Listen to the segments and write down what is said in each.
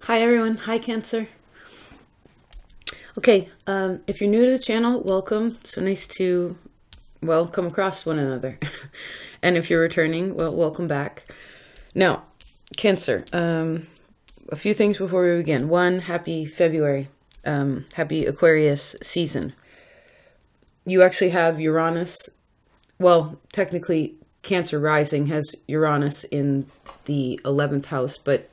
Hi everyone, hi Cancer. Okay, if you're new to the channel, welcome. So nice to, well, come across one another. And if you're returning, well, welcome back. Now, Cancer, a few things before we begin. One, happy February, happy Aquarius season. You actually have Uranus, well, technically Cancer rising has Uranus in the 11th house, but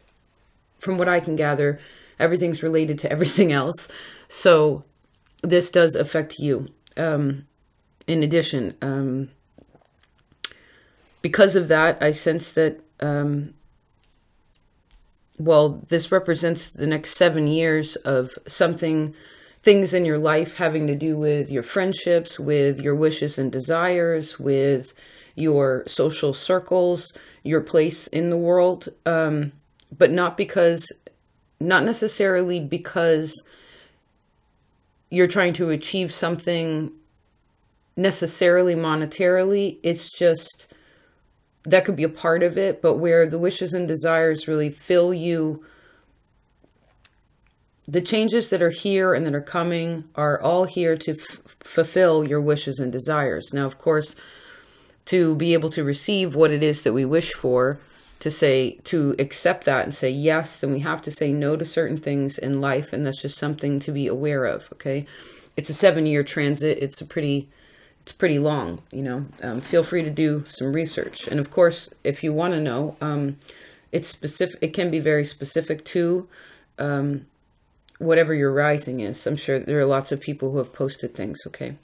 from what I can gather, everything's related to everything else. So this does affect you. In addition, because of that, I sense that, well, this represents the next 7 years of things in your life having to do with your friendships, with your wishes and desires, with your social circles, your place in the world. But not necessarily because you're trying to achieve something necessarily monetarily. It's just, that could be a part of it, but where the wishes and desires really fill you. The changes that are here and that are coming are all here to fulfill your wishes and desires. Now, of course, to be able to receive what it is that we wish for, to accept that and say yes, then we have to say no to certain things in life. And that's just something to be aware of. Okay. It's a 7-year transit. It's pretty long, feel free to do some research. And of course, if you want to know, it's specific. It can be very specific to, whatever your rising is. I'm sure there are lots of people who have posted things. Okay.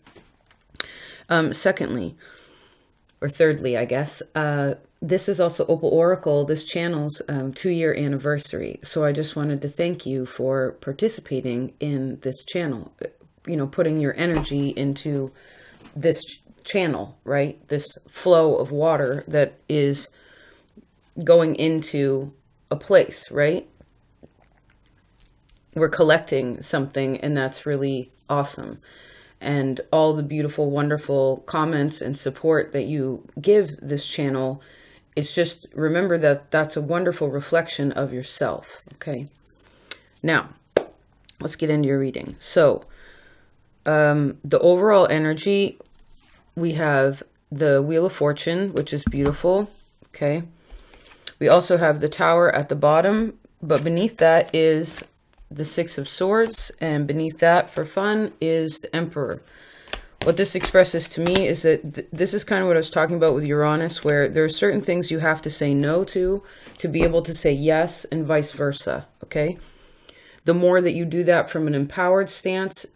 Thirdly, I guess, this is also Opal Oracle, this channel's 2-year anniversary. So I just wanted to thank you for participating in this channel, putting your energy into this channel, right? This flow of water that is going into a place, right? We're collecting something, and that's really awesome. And all the beautiful, wonderful comments and support that you give this channel, it's just, remember that that's a wonderful reflection of yourself. Okay. Now, let's get into your reading. So, the overall energy, we have the Wheel of Fortune, which is beautiful. Okay. We also have the Tower at the bottom, but beneath that is the Six of Swords, and beneath that, for fun, is the Emperor. What this expresses to me is that this is kind of what I was talking about with Uranus, where there are certain things you have to say no to be able to say yes, and vice versa, okay? The more that you do that from an empowered stance,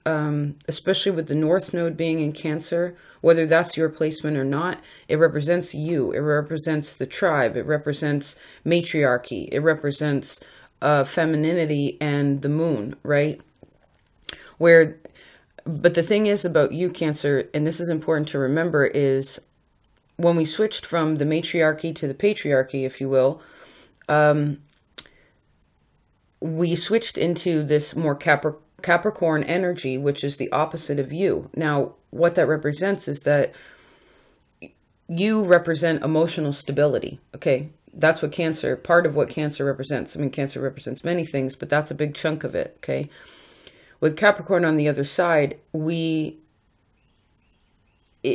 especially with the North Node being in Cancer, whether that's your placement or not, it represents you. It represents the tribe. It represents matriarchy. It represents femininity and the moon, right? But the thing is about you, Cancer, and this is important to remember, is when we switched from the matriarchy to the patriarchy, if you will, we switched into this more Capricorn energy, which is the opposite of you. Now, what that represents is that you represent emotional stability, okay? That's what Cancer, part of what Cancer represents. I mean, Cancer represents many things, but that's a big chunk of it, okay? With Capricorn on the other side, it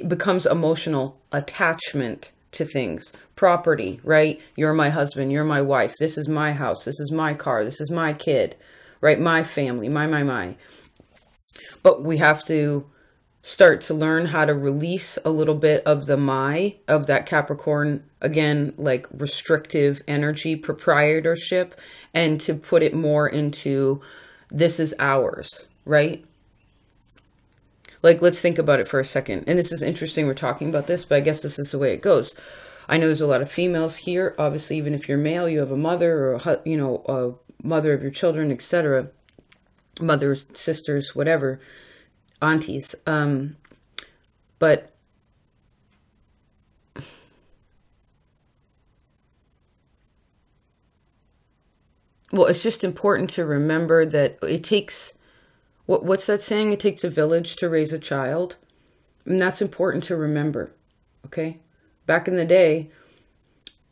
becomes emotional attachment to things. Property, right? You're my husband, you're my wife, this is my house, this is my car, this is my kid, right? My family, my. But we have to start to learn how to release a little bit of of that Capricorn, again, like restrictive energy, proprietorship, and to put it more into, this is ours, right? Like, let's think about it for a second. And this is interesting, we're talking about this, but I guess this is the way it goes. I know there's a lot of females here. Obviously, even if you're male, you have a mother, or a mother of your children, etc. Mothers, sisters, whatever, aunties. But well, it's just important to remember that it takes, what's that saying? It takes a village to raise a child. And that's important to remember. Okay. Back in the day,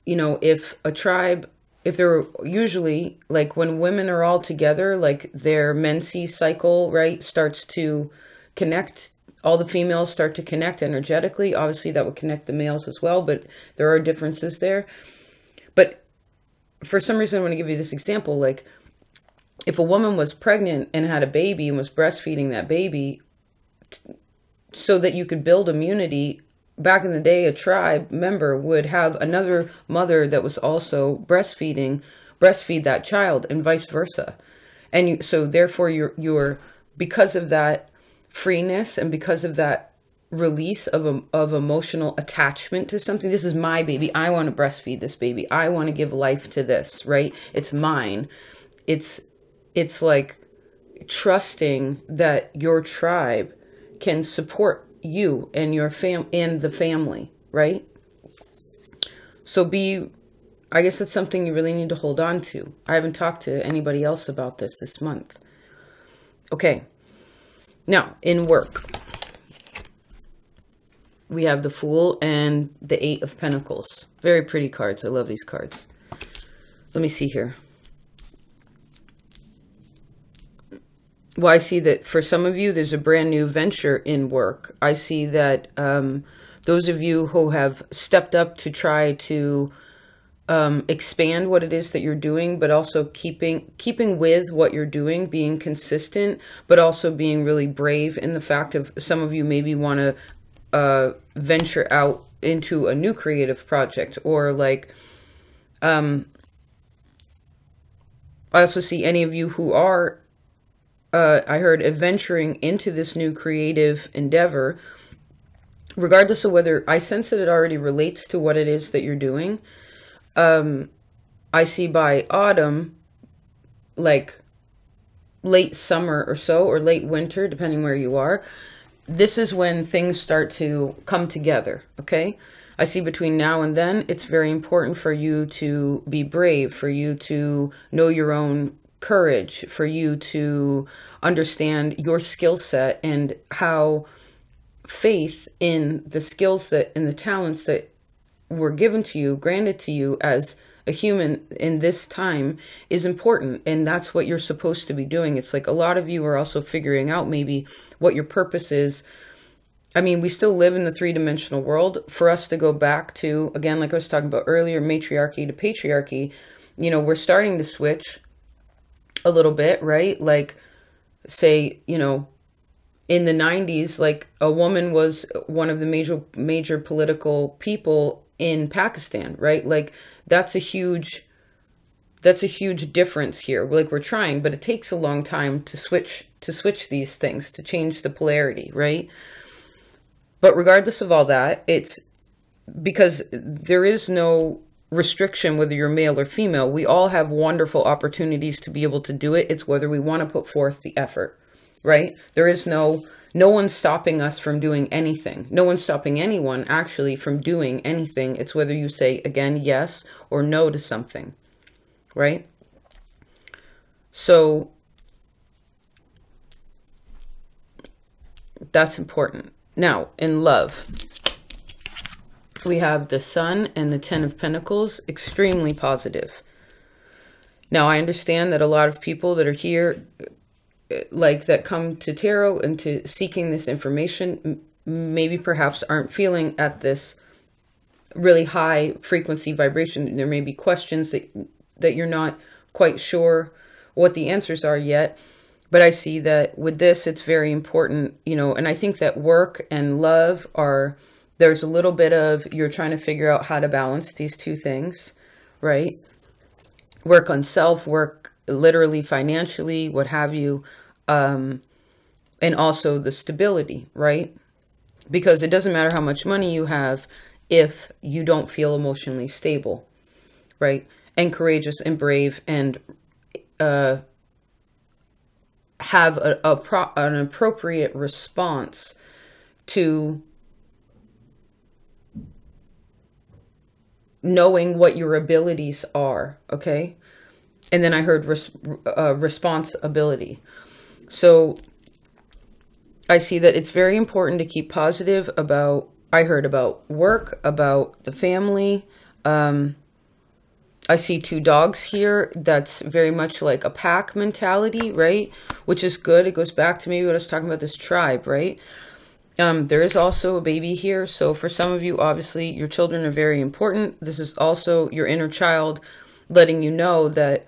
if a tribe if they're usually like when women are all together, like their menses cycle, right, starts to connect. All the females start to connect energetically. Obviously, that would connect the males as well, but there are differences there. But for some reason, I want to give you this example. Like, if a woman was pregnant and had a baby and was breastfeeding that baby so that you could build immunity, back in the day, a tribe member would have another mother that was also breastfeed that child, and vice versa. And so therefore you're because of that freeness and because of that release of emotional attachment to something. This is my baby. I want to breastfeed this baby. I want to give life to this, right? It's mine. It's like trusting that your tribe can support you and your and the family, right? So I guess that's something you really need to hold on to. I haven't talked to anybody else about this month. Okay. Now, in work, we have the Fool and the Eight of Pentacles. Very pretty cards. I love these cards. Let me see here. Well, I see that for some of you, there's a brand new venture in work. I see that those of you who have stepped up to try to expand what it is that you're doing, but also keeping with what you're doing, being consistent, but also being really brave in the fact of some of you maybe want to venture out into a new creative project, or like, I also see any of you who are, I heard, adventuring into this new creative endeavor, regardless of whether, I sense that it already relates to what it is that you're doing. I see by autumn, like late summer or so, or late winter, depending where you are, this is when things start to come together, okay? I see between now and then, it's very important for you to be brave, for you to know your own courage, for you to understand your skill set and how faith in the skills that and the talents that were given to you, granted to you as a human in this time is important. And that's what you're supposed to be doing. It's like a lot of you are also figuring out maybe what your purpose is. I mean, we still live in the three-dimensional world. For us to go back to, again, like I was talking about earlier, matriarchy to patriarchy, you know, we're starting to switch a little bit, right? Like, say, you know, in the 90s, like a woman was one of the major political people in Pakistan, right? Like that's a huge difference here. Like we're trying, but it takes a long time to switch these things, to change the polarity, right? But regardless of all that, it's because there is no restriction whether you're male or female. We all have wonderful opportunities to be able to do it. It's whether we want to put forth the effort, right? There is no one's stopping us from doing anything. No one's stopping anyone actually from doing anything. It's whether you say, again, yes or no to something, right? So that's important. Now, in love, we have the Sun and the Ten of Pentacles, extremely positive. Now, I understand that a lot of people that are here, like that come to tarot and to seeking this information, maybe perhaps aren't feeling at this really high frequency vibration. There may be questions that you're not quite sure what the answers are yet. But I see that with this, it's very important, you know, and I think that work and love there's a little bit of, you're trying to figure out how to balance these two things, right? Work on self, work literally financially, what have you, and also the stability, right? Because it doesn't matter how much money you have if you don't feel emotionally stable, right? And courageous and brave and have an appropriate response to knowing what your abilities are, okay? And then I heard responsibility. So I see that it's very important to keep positive about, I heard about work, about the family, I see two dogs here. That's very much like a pack mentality, right? Which is good. It goes back to maybe what I was talking about, this tribe, right? There is also a baby here. So for some of you, obviously, your children are very important. This is also your inner child letting you know that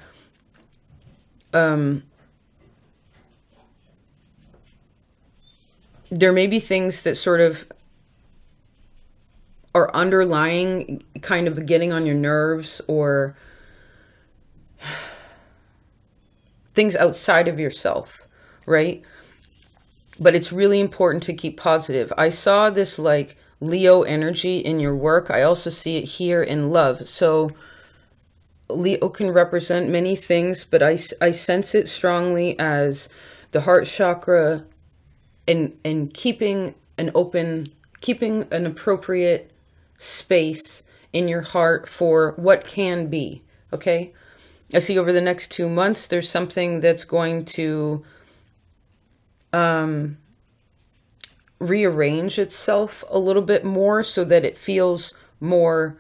there may be things that sort of are underlying, kind of getting on your nerves, or things outside of yourself, right? But it's really important to keep positive. I saw this like Leo energy in your work. I also see it here in love. So Leo can represent many things, but I sense it strongly as the heart chakra, and keeping an appropriate space in your heart for what can be. Okay, I see over the next 2 months there's something that's going to rearrange itself a little bit more so that it feels more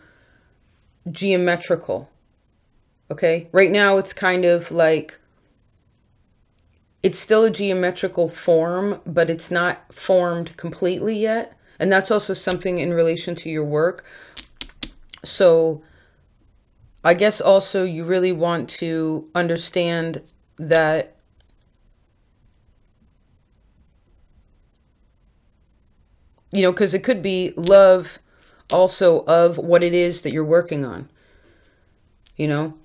geometrical. Okay, right now it's kind of like it's still a geometrical form, but it's not formed completely yet. And that's also something in relation to your work. So I guess also you really want to understand that because it could be love also of what it is that you're working on.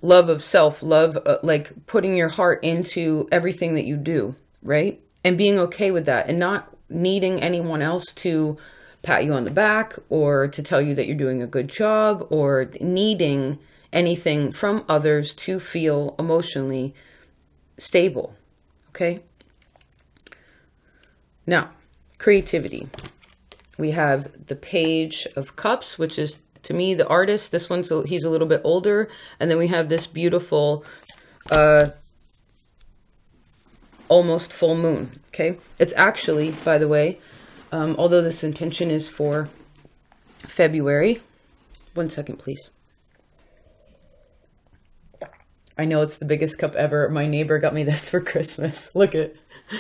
Love of self, love, like putting your heart into everything that you do, right? And being okay with that and not needing anyone else to pat you on the back or to tell you that you're doing a good job, or needing anything from others to feel emotionally stable, okay? Now, creativity. We have the Page of Cups, which is, to me, the artist. This one's, he's a little bit older. And then we have this beautiful, almost full moon. Okay. It's actually, by the way, although this intention is for February. 1 second, please. I know it's the biggest cup ever. My neighbor got me this for Christmas. Look at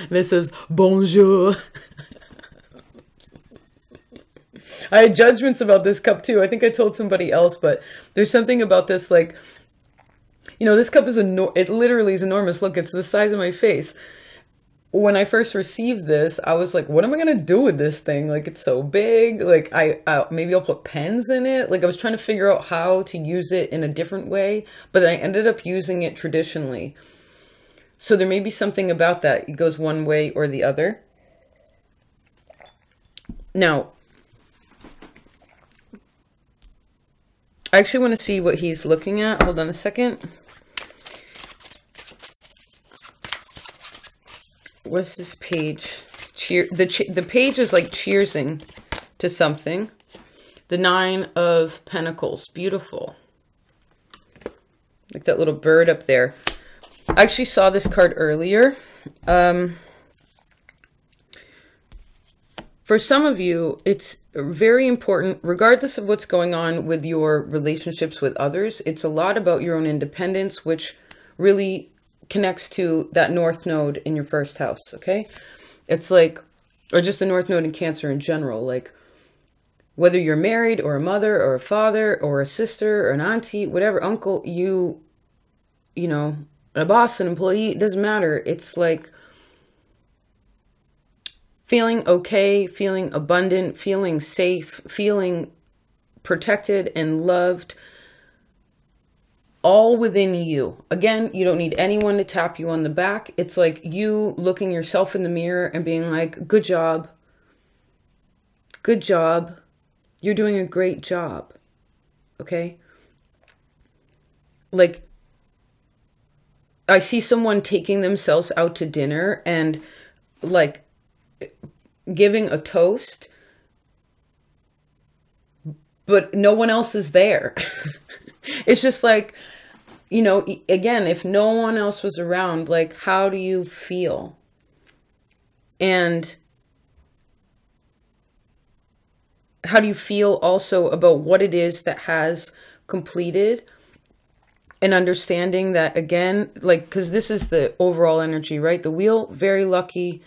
this. Is bonjour. I had judgments about this cup too. I think I told somebody else, but there's something about this, like, this cup is it literally is enormous. Look, it's the size of my face. When I first received this, I was like, what am I going to do with this thing? Like, it's so big. Like, maybe I'll put pens in it. Like, I was trying to figure out how to use it in a different way, but I ended up using it traditionally. So there may be something about that. It goes one way or the other. Now, I actually want to see what he's looking at. Hold on a second. What's this page? The page is like cheersing to something. The 9 of Pentacles. Beautiful. Like that little bird up there. I actually saw this card earlier. For some of you, it's very important, regardless of what's going on with your relationships with others. It's a lot about your own independence, which really connects to that North Node in your first house, okay? It's like, or just the North Node in Cancer in general, like whether you're married or a mother or a father or a sister or an auntie, whatever, uncle, a boss, an employee, it doesn't matter. It's like feeling okay, feeling abundant, feeling safe, feeling protected and loved, all within you. Again, you don't need anyone to tap you on the back. It's like you looking yourself in the mirror and being like, good job. Good job. You're doing a great job. Okay? Like, I see someone taking themselves out to dinner and like giving a toast, but no one else is there. It's just like, again, if no one else was around, like, how do you feel? And how do you feel also about what it is that has completed? And understanding that, again, like, because this is the overall energy, right? The wheel, very lucky,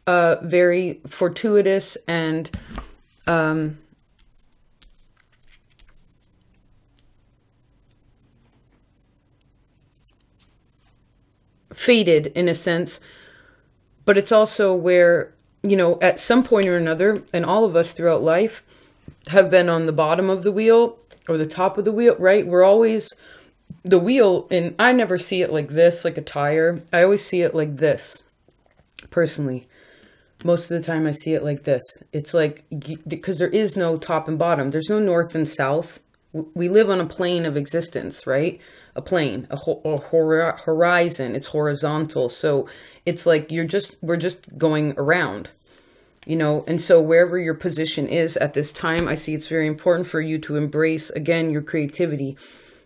very fortuitous, and fated in a sense. But it's also where, you know, at some point or another, and all of us throughout life have been on the bottom of the wheel or the top of the wheel, right? We're always the wheel, and I never see it like this, like a tire. I always see it like this, personally. Most of the time I see it like this. It's like, because there is no top and bottom. There's no north and south. We live on a plane of existence, right? A plane, a horizon. It's horizontal. So it's like we're just going around, you know? And so wherever your position is at this time, I see it's very important for you to embrace, again, your creativity,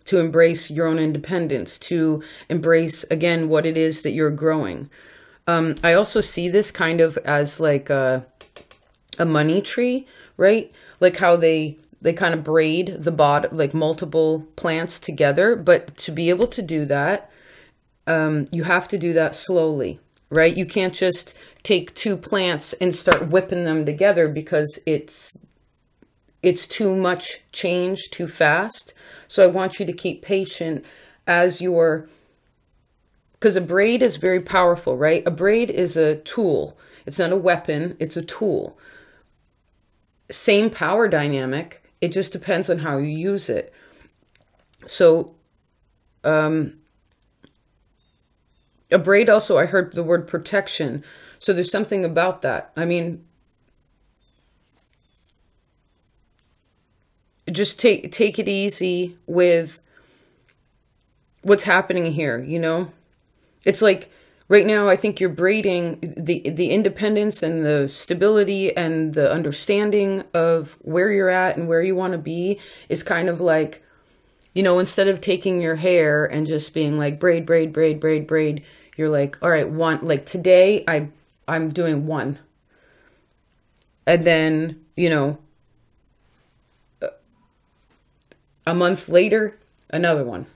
to embrace your own independence, to embrace, again, what it is that you're growing. I also see this kind of as like a money tree, right? Like how they kind of braid the bottom, like multiple plants together. But to be able to do that, you have to do that slowly, right? You can't just take two plants and start whipping them together, because it's too much change too fast. So I want you to keep patient as you're, because a braid is very powerful, right? A braid is a tool. It's not a weapon. It's a tool. Same power dynamic. It just depends on how you use it. So, a braid also, I heard the word protection. So there's something about that. I mean, just take it easy with what's happening here, you know? It's like right now, I think you're braiding the independence and the stability and the understanding of where you're at and where you want to be is kind of like, you know, instead of taking your hair and just being like braid, braid, braid, braid, braid, you're like, all right, one, like today I'm doing one. And then, you know, a month later, another one.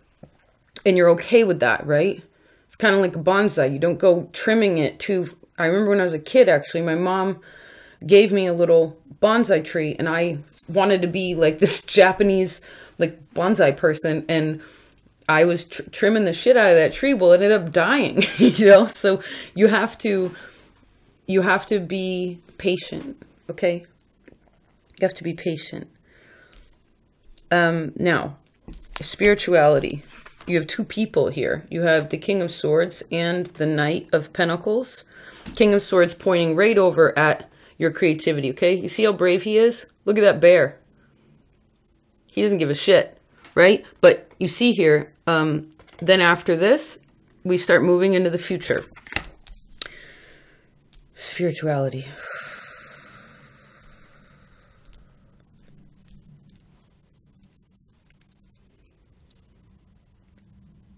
And you're okay with that, right? It's kind of like a bonsai. You don't go trimming it too. I remember when I was a kid, actually, my mom gave me a little bonsai tree, and I wanted to be like this Japanese, like, bonsai person. And I was trimming the shit out of that tree. Well, it ended up dying, you know? So you have to be patient, okay? You have to be patient. Now, spirituality. You have two people here. You have the King of Swords and the Knight of Pentacles. King of Swords pointing right over at your creativity, okay? You see how brave he is? Look at that bear. He doesn't give a shit, right? But you see here, then after this, we start moving into the future. Spirituality.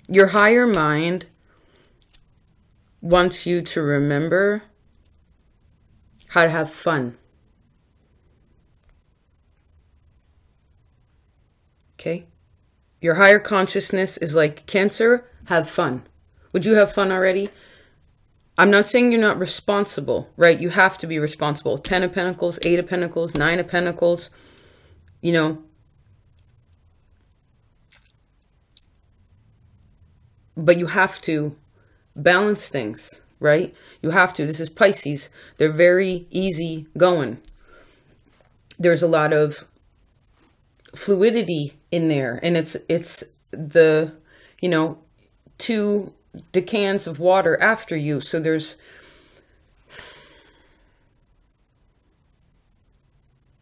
Your higher mind wants you to remember how to have fun. Okay? Your higher consciousness is like, Cancer, have fun. Would you have fun already? I'm not saying you're not responsible, right? You have to be responsible. 10 of Pentacles, 8 of Pentacles, 9 of Pentacles, you know. But you have to balance things, right? You have to. This is Pisces. They're very easy going. There's a lot of fluidity in there. And it's the, you know, 2 decans of water after you. So there's,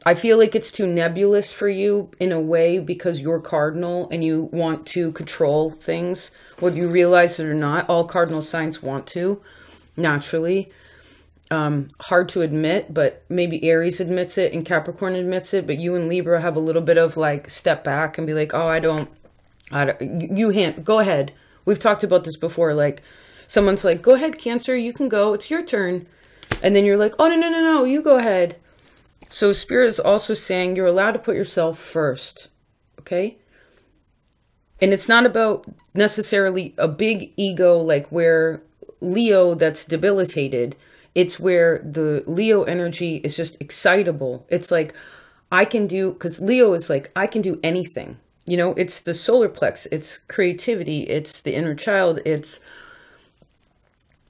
I feel like it's too nebulous for you in a way, because you're cardinal and you want to control things, whether you realize it or not. All cardinal signs want to, naturally. Hard to admit, but maybe Aries admits it and Capricorn admits it. But you and Libra have a little bit of like step back and be like, oh, I don't, go ahead. We've talked about this before. Like someone's like, go ahead, Cancer, you can go. It's your turn. And then you're like, oh, no, you go ahead. So Spirit is also saying you're allowed to put yourself first, okay? And it's not about necessarily a big ego like where Leo that's debilitated. It's where the Leo energy is just excitable. It's like, I can do, because Leo is like, I can do anything. You know, it's the solar plex, it's creativity, it's the inner child, it's,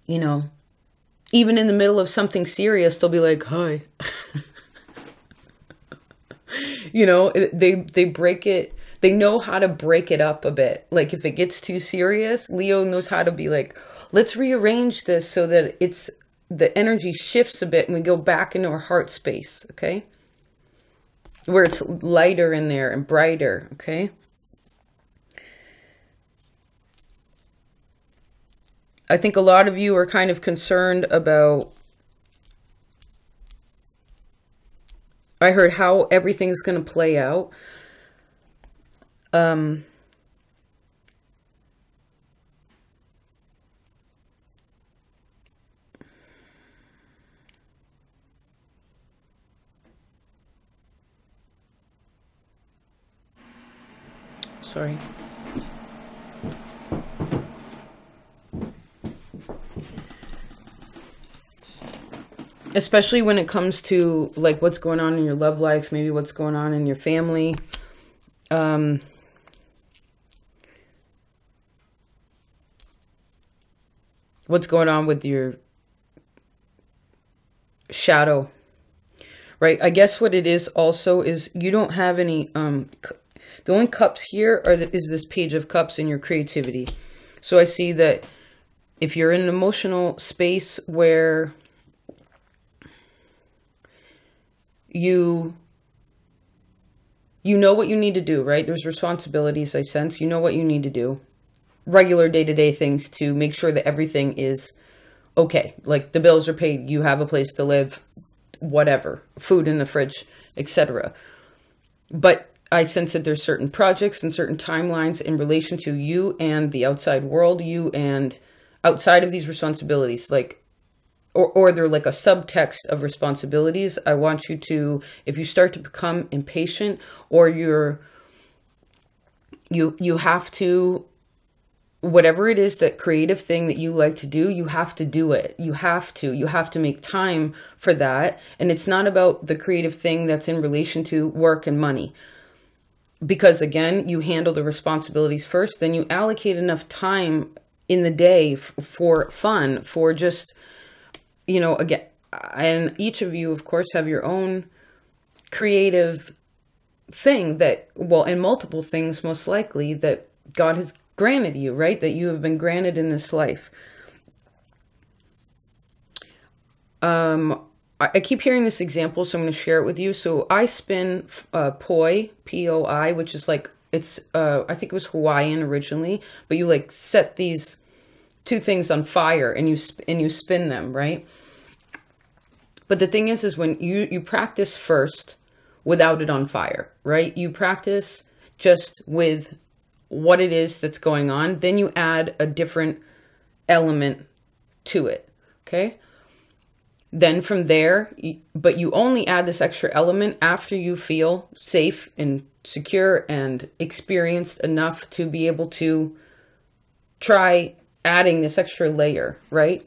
you know, even in the middle of something serious, they'll be like, hi. You know, they break it. They know how to break it up a bit. Like if it gets too serious, Leo knows how to be like, let's rearrange this so that it's, the energy shifts a bit and we go back into our heart space, okay? Where it's lighter in there and brighter, okay? I think a lot of you are kind of concerned about, I heard how everything's going to play out. Sorry. Especially when it comes to like what's going on in your love life, maybe what's going on in your family. What's going on with your shadow, right? I guess what it is also is you don't have any, the only cups here is this Page of Cups in your creativity. So I see that if you're in an emotional space where you know what you need to do, right? There's responsibilities, I sense. You know what you need to do. Regular day-to-day things to make sure that everything is okay. Like the bills are paid, you have a place to live, whatever, food in the fridge, etc. But I sense that there's certain projects and certain timelines in relation to you and the outside world, you and outside of these responsibilities, like, or they're like a subtext of responsibilities. I want you to, if you start to become impatient or you have to, whatever it is, that creative thing that you like to do, you have to do it. You have to make time for that. And it's not about the creative thing that's in relation to work and money. Because again, you handle the responsibilities first, then you allocate enough time in the day for fun, for just, you know, again, and each of you, of course, have your own creative thing that, well, and multiple things, most likely, that God has granted you, right? That you have been granted in this life. I keep hearing this example, so I'm going to share it with you. So I spin poi, P-O-I, which is like, it's, I think it was Hawaiian originally, but you like set these two things on fire and you spin them, right? But the thing is when you practice first without it on fire, right? You practice just with what it is that's going on. Then you add a different element to it, okay? Then from there, but you only add this extra element after you feel safe and secure and experienced enough to be able to try adding this extra layer, right?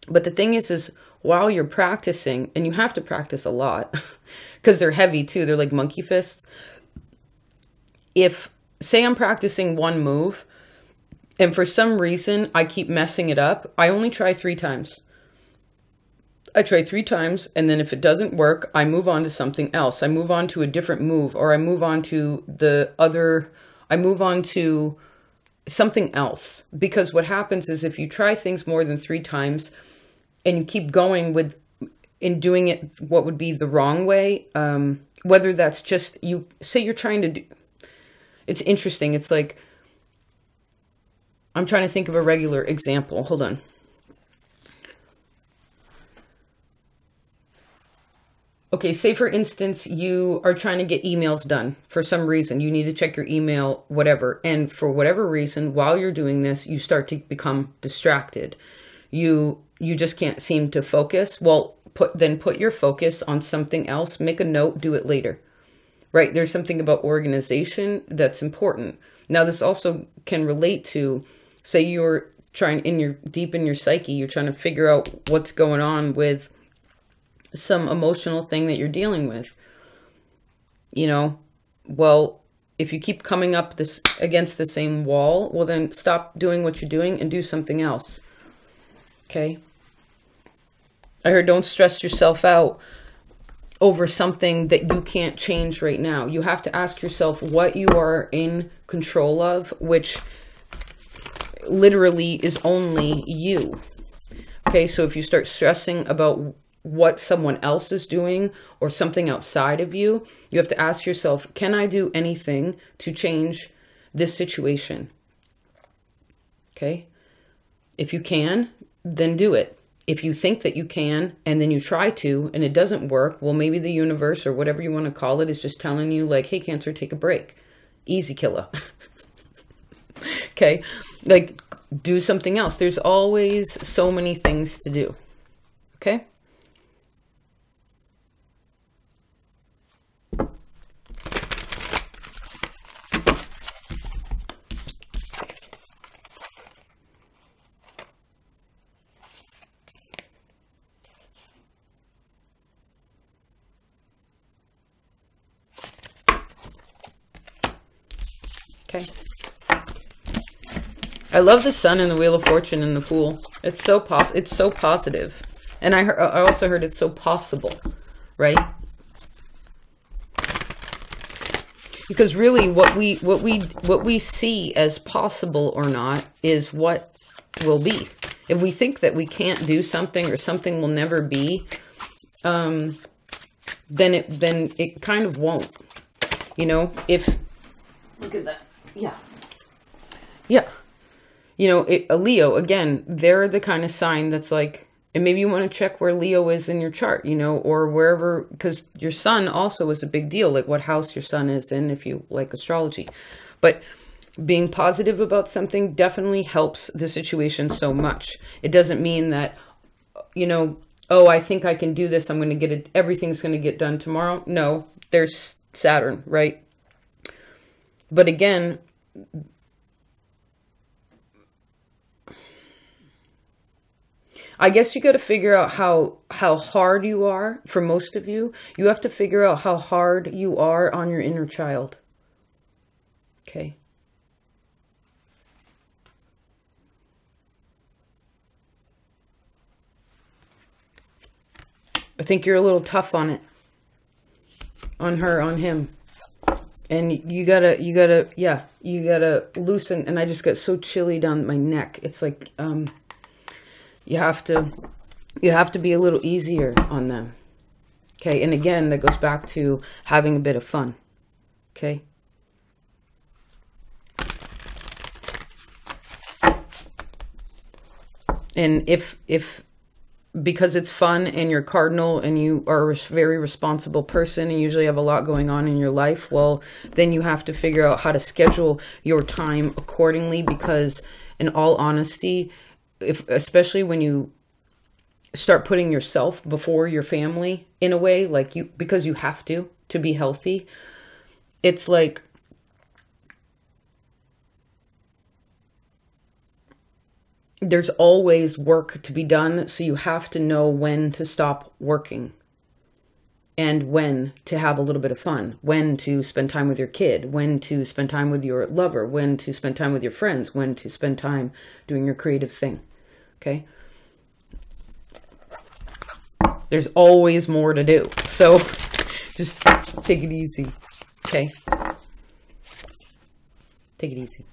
But the thing is while you're practicing, and you have to practice a lot because they're heavy too. They're like monkey fists. If, say I'm practicing one move and for some reason I keep messing it up, I only try 3 times. I try 3 times, and then if it doesn't work, I move on to something else. I move on to a different move, or I move on to I move on to something else. Because what happens is if you try things more than 3 times and you keep going in doing it what would be the wrong way, whether that's just, you say you're trying to do, it's interesting. It's like, I'm trying to think of a regular example. Hold on. Okay, say for instance, you are trying to get emails done for some reason. You need to check your email, whatever. And for whatever reason, while you're doing this, you start to become distracted. You just can't seem to focus. Well, put your focus on something else. Make a note, do it later. Right? There's something about organization that's important. Now, this also can relate to, say you're trying deep in your psyche, you're trying to figure out what's going on with some emotional thing that you're dealing with. You know, well, if you keep coming up against the same wall, well, then stop doing what you're doing and do something else. Okay? I heard don't stress yourself out over something that you can't change right now. You have to ask yourself what you are in control of, which literally is only you. Okay, so if you start stressing about what someone else is doing or something outside of you, you have to ask yourself, can I do anything to change this situation? Okay, if you can, then do it. If you think that you can and then you try to and it doesn't work, well, maybe the universe or whatever you want to call it is just telling you like, hey, Cancer, take a break. Easy killer. Okay, like do something else. There's always so many things to do. Okay. Okay. I love the Sun and the Wheel of Fortune and the Fool. It's so positive. And I also heard it's so possible, right? Because really what we see as possible or not is what will be. If we think that we can't do something or something will never be, then it kind of won't. You know, if look at that. Yeah. Yeah. You know, a Leo, again, they're the kind of sign that's like, and maybe you want to check where Leo is in your chart, you know, or wherever, because your sun also is a big deal, like what house your sun is in if you like astrology. But being positive about something definitely helps the situation so much. It doesn't mean that, you know, oh, I think I can do this. I'm going to get it. Everything's going to get done tomorrow. No, there's Saturn, right? But again, I guess you got to figure out how hard you are. For most of you, you have to figure out how hard you are on your inner child. Okay. I think you're a little tough on it. On her, on him. And you gotta loosen. And I just got so chilly down my neck. It's like, you have to be a little easier on them. Okay. And again, that goes back to having a bit of fun. Okay. And if because it's fun and you're cardinal and you are a very responsible person and usually have a lot going on in your life, well, then you have to figure out how to schedule your time accordingly, because in all honesty, especially when you start putting yourself before your family in a way, like because you have to be healthy, it's like, there's always work to be done. So you have to know when to stop working and when to have a little bit of fun, when to spend time with your kid, when to spend time with your lover, when to spend time with your friends, when to spend time doing your creative thing. Okay. There's always more to do. So just take it easy. Okay. Take it easy.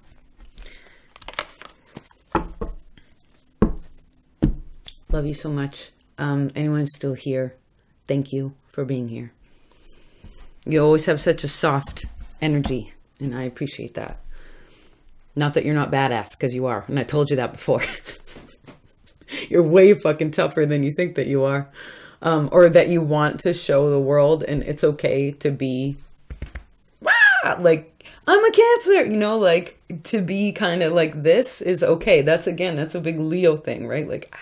Love you so much. Anyone still here, thank you for being here. You always have such a soft energy, and I appreciate that. Not that you're not badass, because you are, and I told you that before. You're way fucking tougher than you think that you are, or that you want to show the world, and it's okay to be, like, I'm a Cancer, you know, like, to be kind of like this is okay. That's a big Leo thing, right? Like,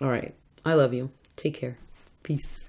All right. I love you. Take care. Peace.